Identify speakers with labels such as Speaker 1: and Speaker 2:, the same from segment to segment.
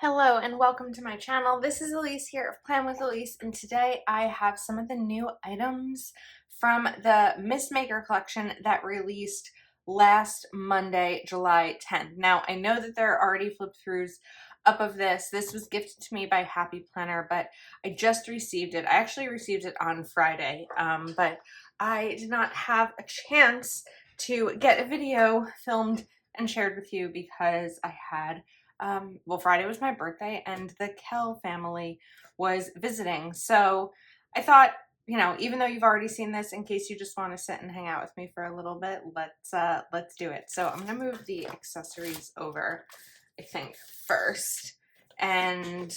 Speaker 1: Hello and welcome to my channel. This is Elise here of Plan with Elise, and today I have some of the new items from the Mistmaker collection that released last Monday, July 10th. Now, I know that there are already flip-throughs up of this. This was gifted to me by Happy Planner, but I just received it. I actually received it on Friday, but I did not have a chance to get a video filmed and shared with you because I had well, Friday was my birthday and the Kell family was visiting. So I thought, even though you've already seen this, in case you just want to sit and hang out with me for a little bit, let's do it. So I'm gonna move the accessories over, I think, first. And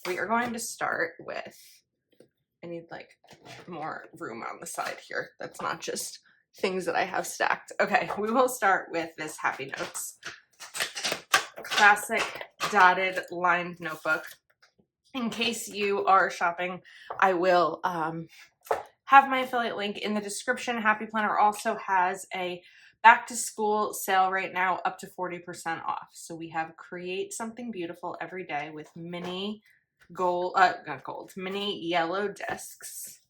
Speaker 1: we are going to start with, I need like more room on the side here. That's not just things that I have stacked. Okay, we will start with this Happy Notes classic dotted lined notebook. In case you are shopping, I will have my affiliate link in the description. Happy Planner also has a back to school sale right now, up to 40% off. So we have Create Something Beautiful Every Day with mini mini yellow discs.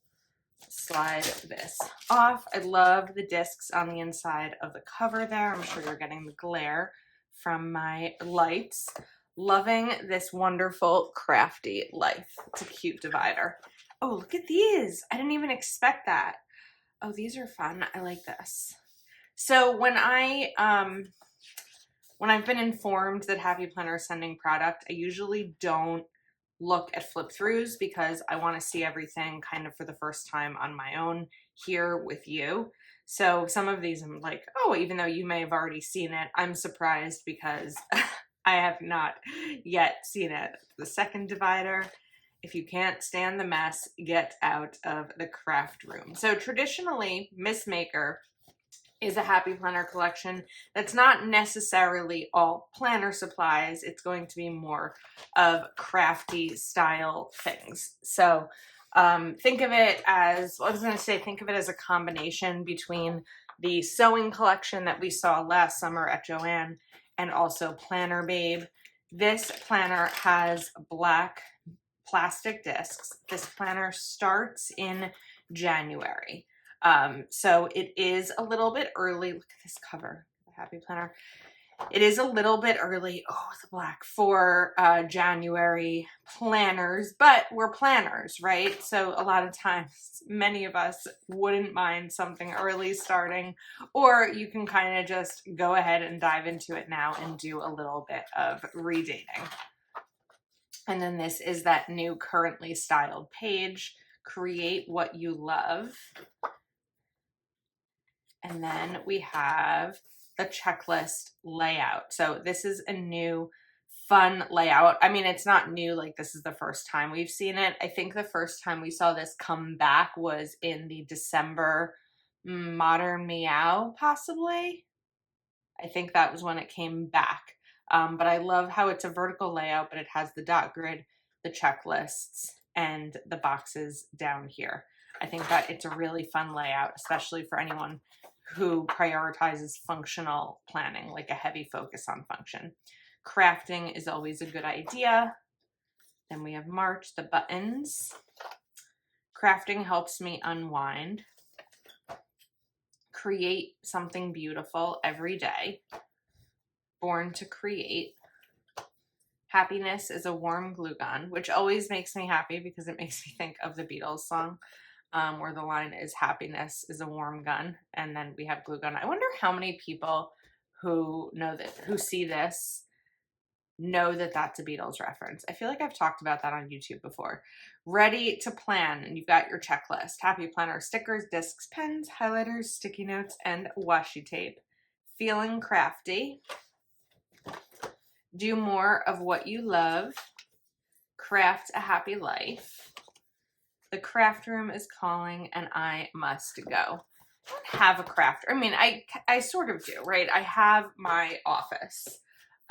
Speaker 1: Slide this off. I love the discs on the inside of the cover there. I'm sure you're getting the glare from my lights. Loving this wonderful crafty life. It's a cute divider. Oh, look at these. I didn't even expect that. Oh, these are fun. I like this. So when I've been informed that Happy Planner is sending product, I usually don't look at flip throughs because I want to see everything kind of for the first time on my own here with you. So some of these I'm like, oh, even though you may have already seen it, I'm surprised because I have not yet seen it. The second divider, if you can't stand the mess, get out of the craft room. So traditionally, Mistmaker is a Happy Planner collection that's not necessarily all planner supplies. It's going to be more of crafty style things. So think of it as, think of it as a combination between the sewing collection that we saw last summer at Joann and also Planner Babe. This planner has black plastic discs. This planner starts in January. So it is a little bit early. Look at this cover, the Happy Planner. It is a little bit early, the black, for January planners, but we're planners, right? So a lot of times, many of us wouldn't mind something early starting, or you can kind of just go ahead and dive into it now and do a little bit of redating. And then this is that new currently styled page, Create What You Love. And then we have the checklist layout. So this is a new fun layout. I mean, it's not new, like this is the first time we've seen it. I think the first time we saw this come back was in the December Modern Meow, possibly. I think that was when it came back. But I love how it's a vertical layout, but it has the dot grid, the checklists, and the boxes down here. I think that it's a really fun layout, especially for anyone who prioritizes functional planning, like a heavy focus on function. Crafting is always a good idea. Then we have March, the buttons. Crafting helps me unwind. Create Something Beautiful Every Day. Born to Create. Happiness is a Warm Glue Gun, which always makes me happy because it makes me think of the Beatles song. Where the line is happiness is a warm gun, and then we have glue gun. I wonder how many people who see this know that that's a Beatles reference. I feel like I've talked about that on YouTube before. Ready to plan, and you've got your checklist. Happy Planner stickers, discs, pens, highlighters, sticky notes, and washi tape. Feeling crafty. Do more of what you love. Craft a happy life. The craft room is calling and I must go. I don't have a craft. I mean, I sort of do, right? I have my office.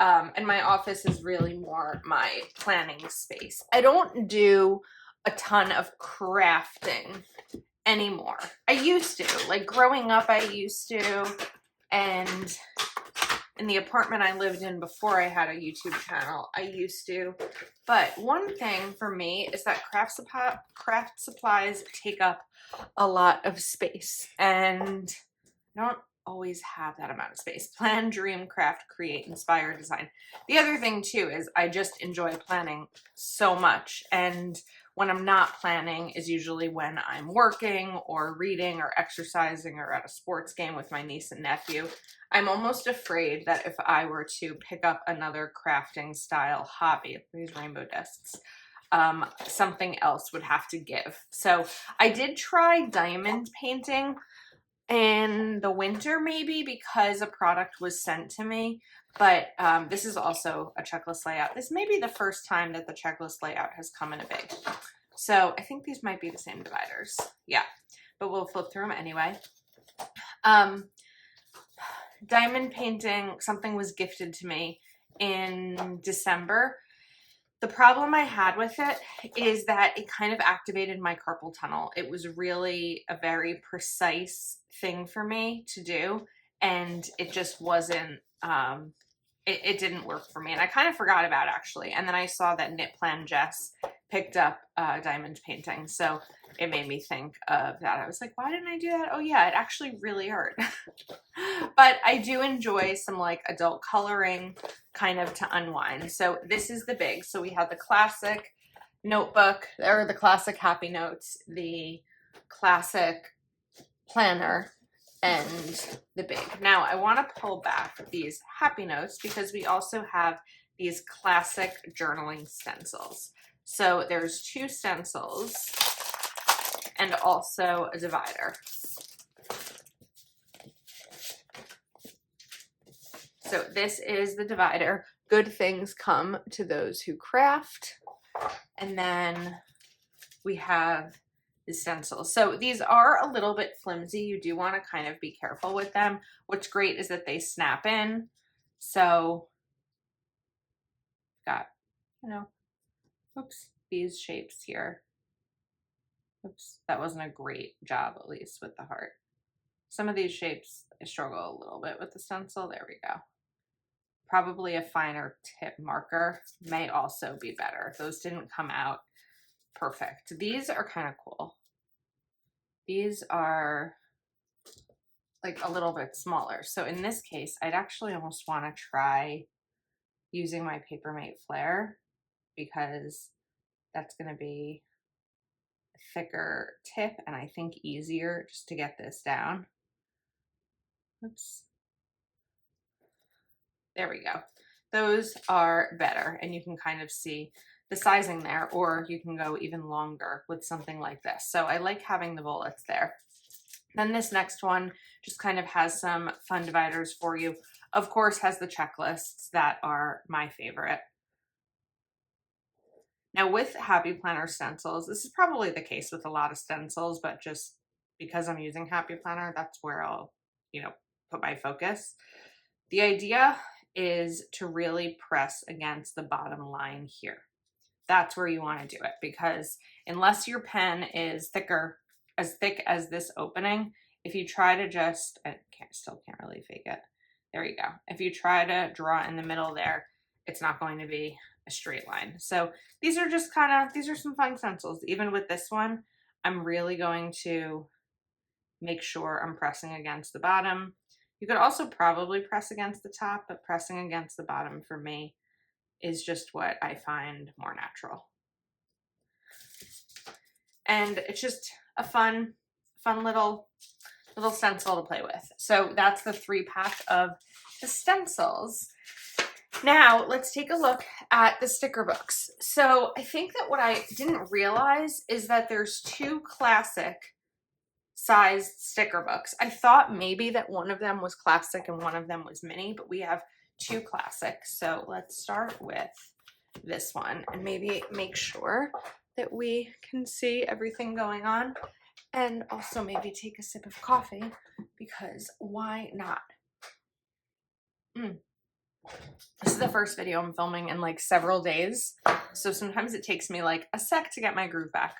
Speaker 1: And my office is really more my planning space. I don't do a ton of crafting anymore. I used to. Like growing up, I used to. And in the apartment I lived in before I had a YouTube channel. I used to. But one thing for me is that craft supplies take up a lot of space, and I don't always have that amount of space. Plan, dream, craft, create, inspire, design. The other thing too is I just enjoy planning so much, and when I'm not planning is usually when I'm working or reading or exercising or at a sports game with my niece and nephew. I'm almost afraid that if I were to pick up another crafting style hobby, these rainbow discs, something else would have to give. So I did try diamond painting in the winter, maybe because a product was sent to me, but this is also a checklist layout. This may be the first time that the checklist layout has come in a big. So I think these might be the same dividers. Yeah, but we'll flip through them anyway. Diamond painting, something was gifted to me in December. The problem I had with it is that it kind of activated my carpal tunnel. It was really a very precise thing for me to do, and it just wasn't, it didn't work for me. And I kind of forgot about it, actually. And then I saw that Knit Plan Jess picked up diamond painting. So it made me think of that. I was like, why didn't I do that? Oh yeah, it actually really hurt. But I do enjoy some like adult coloring kind of to unwind. So this is the big. So we have the classic notebook, or the classic Happy Notes, the classic planner, and the big. Now I want to pull back these Happy Notes because we also have these classic journaling stencils. So there's 2 stencils and also a divider. So this is the divider. Good things come to those who craft. And then we have the stencils. So these are a little bit flimsy. You do want to kind of be careful with them. What's great is that they snap in. So got, you know, oops, these shapes here. Oops, that wasn't a great job, at least with the heart. Some of these shapes, I struggle a little bit with the stencil. There we go. Probably a finer tip marker may also be better. Those didn't come out perfect. These are kind of cool. These are like a little bit smaller. So in this case, I'd actually almost want to try using my Papermate Flair, because that's going to be a thicker tip and I think easier just to get this down. Oops. There we go. Those are better, and you can kind of see the sizing there, or you can go even longer with something like this. So I like having the bullets there. Then this next one just kind of has some fun dividers for you. Of course, has the checklists that are my favorite. Now with Happy Planner stencils, this is probably the case with a lot of stencils, but just because I'm using Happy Planner, that's where I'll, put my focus. The idea is to really press against the bottom line here. That's where you want to do it, because unless your pen is as thick as this opening, if you try to just, still can't really fake it. There you go. If you try to draw in the middle there, it's not going to be a straight line. So these are just these are some fun stencils. Even with this one, I'm really going to make sure I'm pressing against the bottom. You could also probably press against the top, but pressing against the bottom for me is just what I find more natural. And it's just a fun little stencil to play with. So that's the 3-pack of the stencils. Now let's take a look at the sticker books. So I think that what I didn't realize is that there's 2 classic sized sticker books. I thought maybe that one of them was classic and one of them was mini, but we have 2 classic. So let's start with this one and maybe make sure that we can see everything going on, and also maybe take a sip of coffee, because why not? This is the first video I'm filming in like several days, so sometimes it takes me like a sec to get my groove back.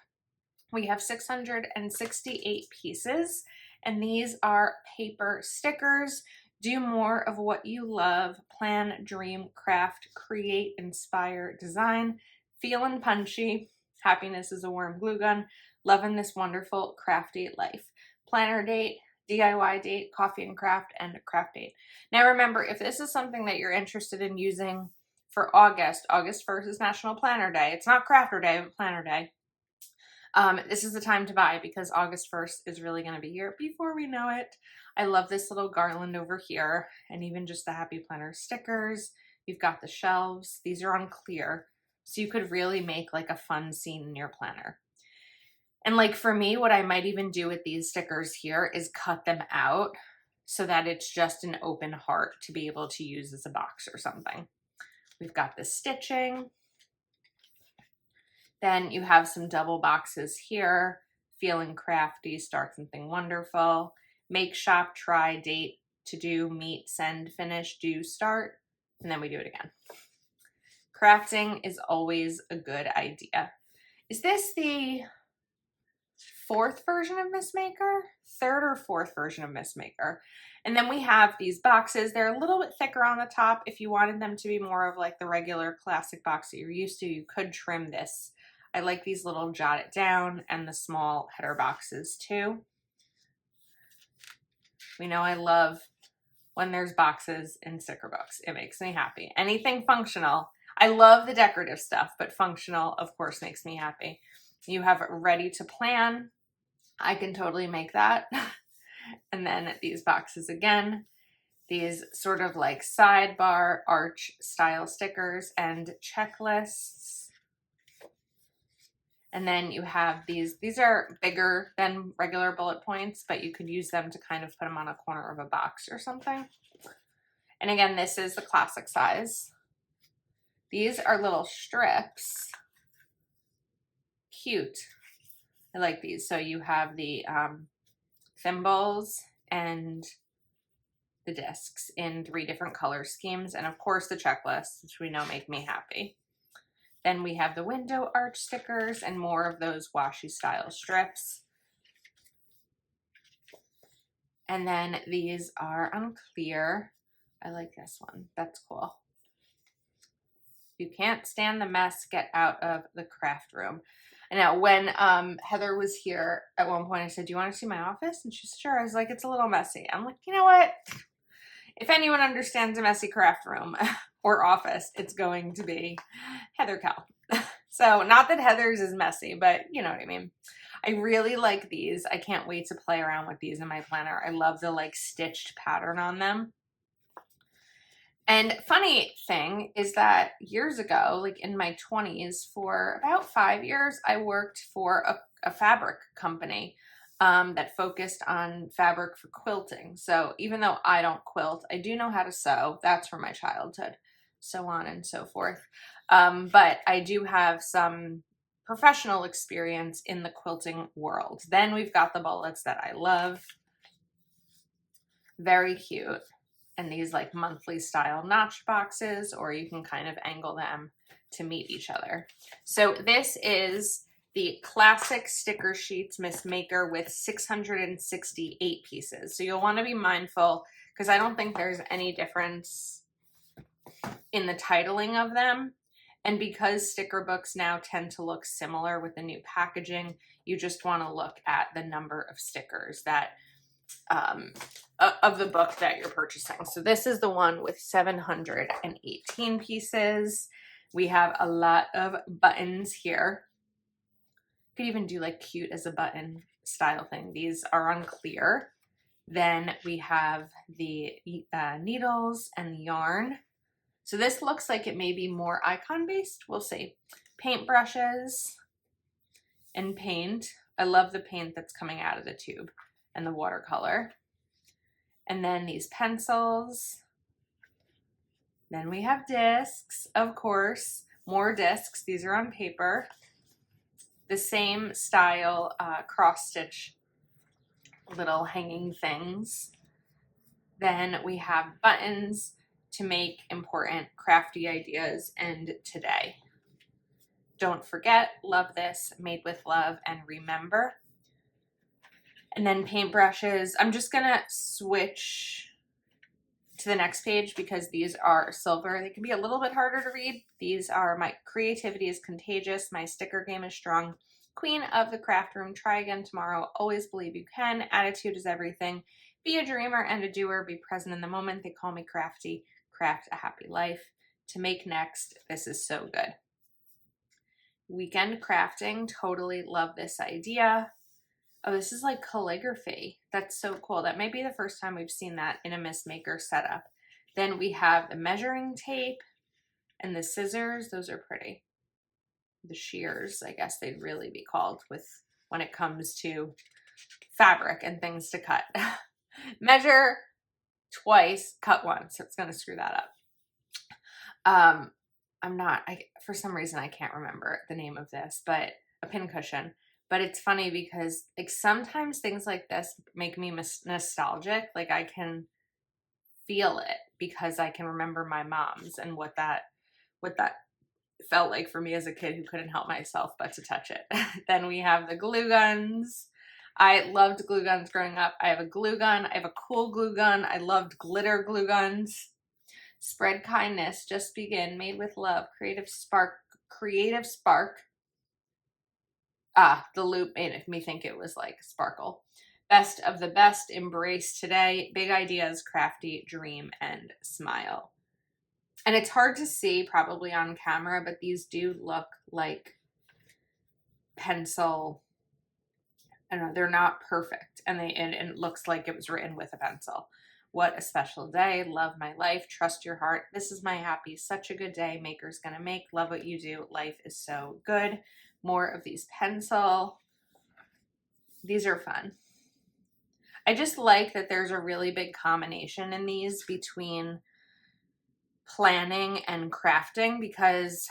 Speaker 1: We have 668 pieces, and these are paper stickers. Do more of what you love. Plan, dream, craft, create, inspire, design. Feelin' punchy. Happiness is a warm glue gun. Loving this wonderful crafty life. Planner date, DIY date, coffee and craft, and craft date. Now remember, if this is something that you're interested in using for August 1st is National Planner Day. It's not Crafter Day, but Planner Day. This is the time to buy because August 1st is really going to be here before we know it. I love this little garland over here, and even just the Happy Planner stickers. You've got the shelves. These are on clear, so you could really make like a fun scene in your planner. And like for me, what I might even do with these stickers here is cut them out so that it's just an open heart to be able to use as a box or something. We've got the stitching. Then you have some double boxes here. Feeling crafty, start something wonderful. Make, shop, try, date, to do, meet, send, finish, do, start, and then we do it again. Crafting is always a good idea. Is this the 4th version of Missmaker? 3rd or 4th version of Missmaker? And then we have these boxes. They're a little bit thicker on the top. If you wanted them to be more of like the regular classic box that you're used to, you could trim this. I like these little jot it down and the small header boxes too. We know I love when there's boxes in sticker books. It makes me happy. Anything functional. I love the decorative stuff, but functional, of course, makes me happy. You have ready to plan. I can totally make that. And then these boxes again, these sort of like sidebar arch style stickers and checklists. And then you have these are bigger than regular bullet points, but you could use them to kind of put them on a corner of a box or something. And again, this is the classic size. These are little strips. Cute. I like these. So you have the thimbles and the discs in 3 different color schemes. And of course the checklists, which we know make me happy. Then we have the window arch stickers and more of those washi style strips. And then these are unclear. I like this one. That's cool. If you can't stand the mess, get out of the craft room. And now when Heather was here at one point, I said, do you want to see my office? And she said, sure. I was like, it's a little messy. I'm like, you know what? If anyone understands a messy craft room or office, it's going to be Heather Kell. So not that Heather's is messy, but you know what I mean. I really like these. I can't wait to play around with these in my planner. I love the like stitched pattern on them. And funny thing is that years ago, like in my 20s, for about 5 years, I worked for a fabric company that focused on fabric for quilting. So even though I don't quilt, I do know how to sew. That's from my childhood, so on and so forth. But I do have some professional experience in the quilting world. Then we've got the bullets that I love. Very cute. And these like monthly style notch boxes, or you can kind of angle them to meet each other. So this is the classic sticker sheets Missmaker with 668 pieces. So you'll want to be mindful because I don't think there's any difference in the titling of them. And because sticker books now tend to look similar with the new packaging, you just want to look at the number of stickers that of the book that you're purchasing. So this is the one with 718 pieces. We have a lot of buttons here. You could even do like cute as a button style thing. These are unclear. Then we have the needles and the yarn. So this looks like it may be more icon based. We'll see. Paint brushes and paint. I love the paint that's coming out of the tube and the watercolor. And then these pencils. Then we have discs, of course, more discs. These are on paper. The same style cross stitch little hanging things. Then we have buttons to make important crafty ideas and today. Don't forget, love this, made with love, and remember. And then paint brushes. I'm just gonna switch to the next page because these are silver. They can be a little bit harder to read. These are my creativity is contagious. My sticker game is strong. Queen of the craft room. Try again tomorrow. Always believe you can. Attitude is everything. Be a dreamer and a doer. Be present in the moment. They call me crafty. Craft a happy life. To make next. This is so good. Weekend crafting. Totally love this idea. Oh, this is like calligraphy. That's so cool. That may be the first time we've seen that in a Missmaker setup. Then we have the measuring tape and the scissors. Those are pretty. The shears, I guess they'd really be called with when it comes to fabric and things to cut. Measure twice, cut once. So it's going to screw that up. For some reason, I can't remember the name of this, but a pincushion. But it's funny because like sometimes things like this make me nostalgic. Like I can feel it because I can remember my mom's and what that felt like for me as a kid who couldn't help myself but to touch it. Then we have the glue guns. I loved glue guns growing up. I have a glue gun. I have a cool glue gun. I loved glitter glue guns. Spread kindness. Just begin. Made with love. Creative spark. The loop made me think it was like sparkle. Best of the best. Embrace today. Big ideas. Crafty. Dream and smile. And it's hard to see probably on camera, but these do look like pencil. I don't know, they're not perfect. And it looks like it was written with a pencil. What a special day. Love my life. Trust your heart. This is my happy. Such a good day. Maker's gonna make. Love what you do. Life is so good. More of these pencil. These are fun. I just like that there's a really big combination in these between planning and crafting, because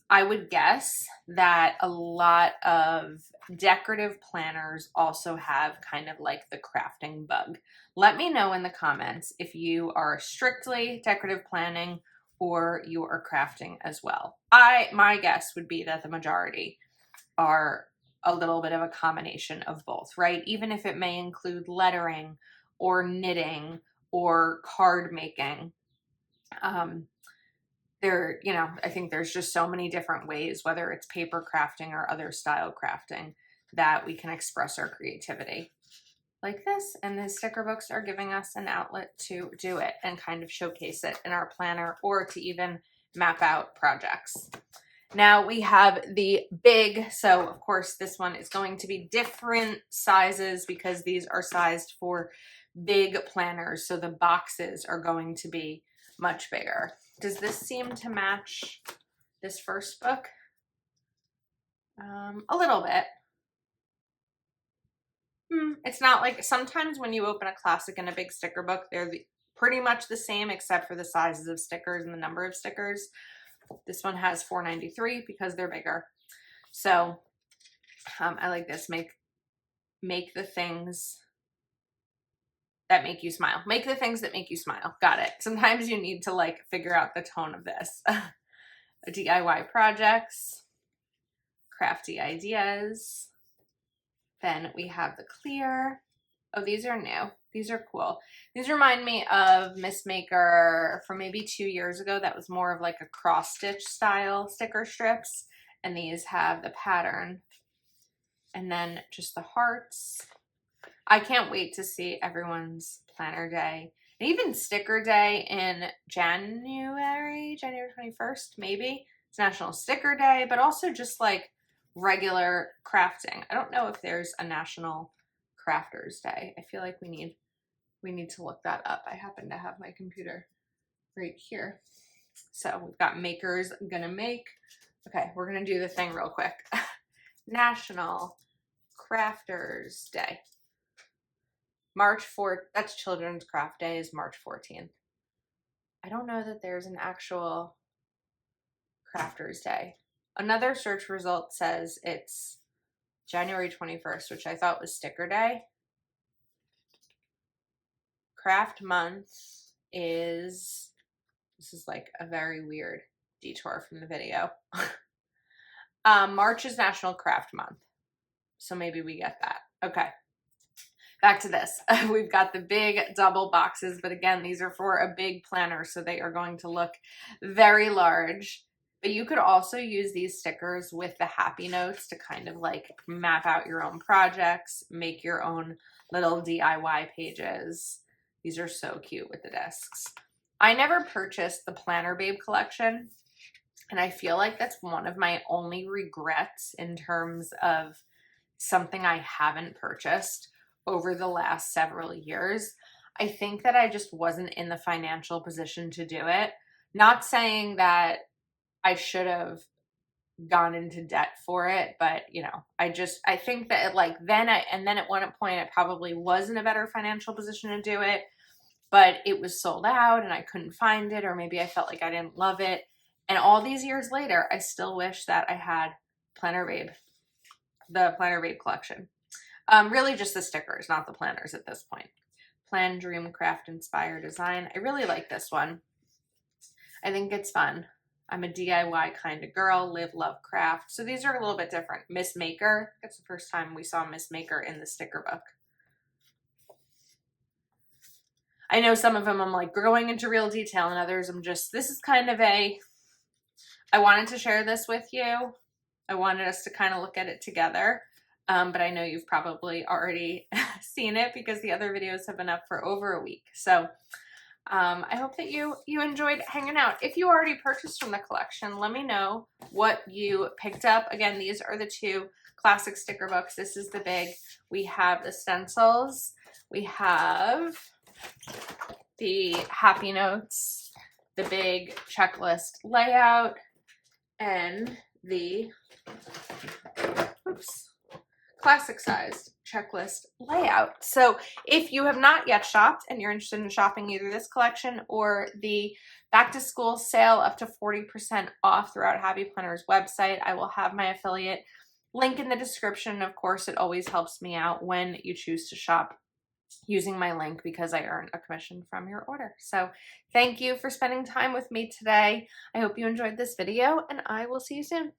Speaker 1: I would guess that a lot of decorative planners also have kind of like the crafting bug. Let me know in the comments if you are strictly decorative planning or you are crafting as well. My guess would be that the majority are a little bit of a combination of both, right? Even if it may include lettering or knitting or card making. I think there's just so many different ways, whether it's paper crafting or other style crafting, that we can express our creativity like this. And the sticker books are giving us an outlet to do it and kind of showcase it in our planner or to even map out projects. Now we have the big, so of course this one is going to be different sizes because these are sized for big planners. So the boxes are going to be much bigger. Does this seem to match this first book? A little bit. It's not like, sometimes when you open a classic and a big sticker book, they're pretty much the same except for the sizes of stickers and the number of stickers. This one has 493 because they're bigger. So I like this. Make the things that make you smile. Make the things that make you smile. Got it. Sometimes you need to like figure out the tone of this. DIY projects, crafty ideas. Then we have the clear. Oh, these are new. These are cool. These remind me of Missmaker from maybe 2 years ago. That was more of like a cross stitch style sticker strips. And these have the pattern. And then just the hearts. I can't wait to see everyone's planner day and even sticker day in January 21st, maybe. It's National Sticker Day, but also just like regular crafting. I don't know if there's a National Crafters Day. I feel like we need to look that up. I happen to have my computer right here. So we've got Makers Gonna Make. Okay, we're gonna do the thing real quick. National Crafters Day. March 4th, that's Children's Craft Day, is March 14th. I don't know that there's an actual Crafters Day. Another search result says it's January 21st, which I thought was Sticker Day. Craft Month is, this is like a very weird detour from the video. March is National Craft Month. So maybe we get that. Okay. back to this. We've got the big double boxes, but again, these are for a big planner, so they are going to look very large. But you could also use these stickers with the happy notes to kind of like map out your own projects, make your own little DIY pages. These are so cute with the discs. I never purchased the Planner Babe collection, and I feel like that's one of my only regrets in terms of something I haven't purchased over the last several years. I think that I just wasn't in the financial position to do it. Not saying that I should have gone into debt for it, but you know, I think that like then at one point I probably was in a better financial position to do it, but it was sold out and I couldn't find it, or maybe I felt like I didn't love it. And all these years later, I still wish that I had Planner Babe, the Planner Babe collection. Really just the stickers, not the planners at this point. Plan, Dream, Craft, Inspire, Design. I really like this one. I think it's fun. I'm a DIY kind of girl, live, love, craft. So these are a little bit different. Miss Maker. That's the first time we saw Miss Maker in the sticker book. I know some of them I'm like going into real detail, and others I'm just, this is kind of I wanted to share this with you. I wanted us to kind of look at it together. But I know you've probably already seen it because the other videos have been up for over a week. So I hope that you enjoyed hanging out. If you already purchased from the collection, let me know what you picked up. Again, these are the two classic sticker books. This is the big. We have the stencils. We have the happy notes, the big checklist layout, and the classic sized checklist layout. So if you have not yet shopped and you're interested in shopping either this collection or the back to school sale up to 40% off throughout Happy Planner's website, I will have my affiliate link in the description. Of course, it always helps me out when you choose to shop using my link because I earn a commission from your order. So thank you for spending time with me today. I hope you enjoyed this video, and I will see you soon.